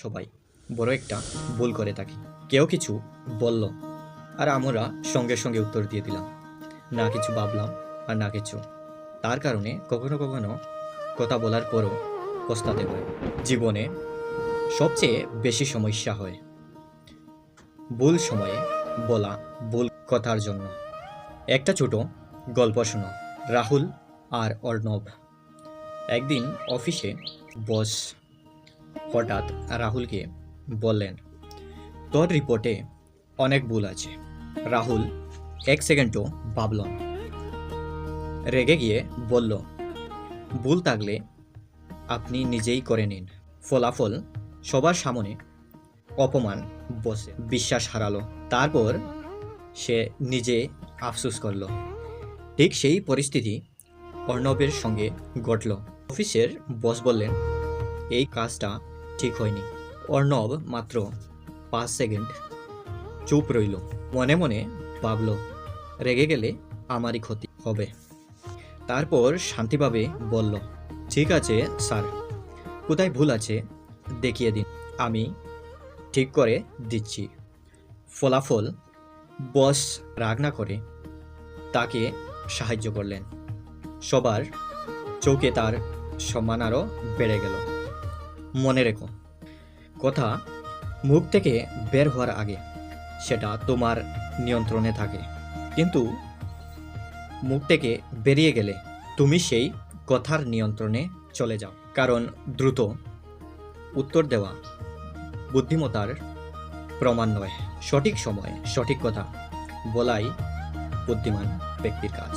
সবাই বড় একটা ভুল করে থাকি। কেউ কিছু বলল আর আমরা সঙ্গে সঙ্গে উত্তর দিয়ে দিলাম, না কিছু ভাবলাম আর না কিছু। তার কারণে কখনো কখনো কথা বলার পরও পস্তাতে হয়। জীবনে সবচেয়ে বেশি সমস্যা হয় ভুল সময়ে বলা ভুল কথার জন্য। একটা ছোট গল্প শোনো। রাহুল আর অর্ণব। একদিন অফিসে বস হঠাৎ রাহুলকে বললেন, তোর রিপোর্টে অনেক ভুল আছে। রাহুল এক সেকেন্ডও ভাবল না। রেগে গিয়ে বলল, ভুল থাকলে আপনি নিজেই করে নিন। ফলাফল সবার সামনে অপমান, বসে বিশ্বাস হারালো। তারপর সে নিজে আফসোস করলো। ঠিক সেই পরিস্থিতি অর্ণবের সঙ্গে ঘটল। অফিসের বস বললেন, এই কাজটা ঠিক হয়নি। অর্ণব মাত্র 5 সেকেন্ড চুপ রইল। মনে মনে ভাবল, রেগে গেলে আমারই ক্ষতি হবে। তারপর শান্তিভাবে বলল, ঠিক আছে স্যার, কোথায় ভুল আছে দেখিয়ে দিন, আমি ঠিক করে দিচ্ছি। ফলাফল বস রাগ না করে তাকে সাহায্য করলেন। সবার চোখে তার সম্মান আরও বেড়ে গেল। মনে রেখো, কথা মুখ থেকে বের হওয়ার আগে সেটা তোমার নিয়ন্ত্রণে থাকে, কিন্তু মুখ থেকে বেরিয়ে গেলে তুমি সেই কথার নিয়ন্ত্রণে চলে যাও। কারণ দ্রুত উত্তর দেওয়া বুদ্ধিমত্তার প্রমাণ নয়, সঠিক সময়ে সঠিক কথা বলাই বুদ্ধিমান ব্যক্তির কাজ।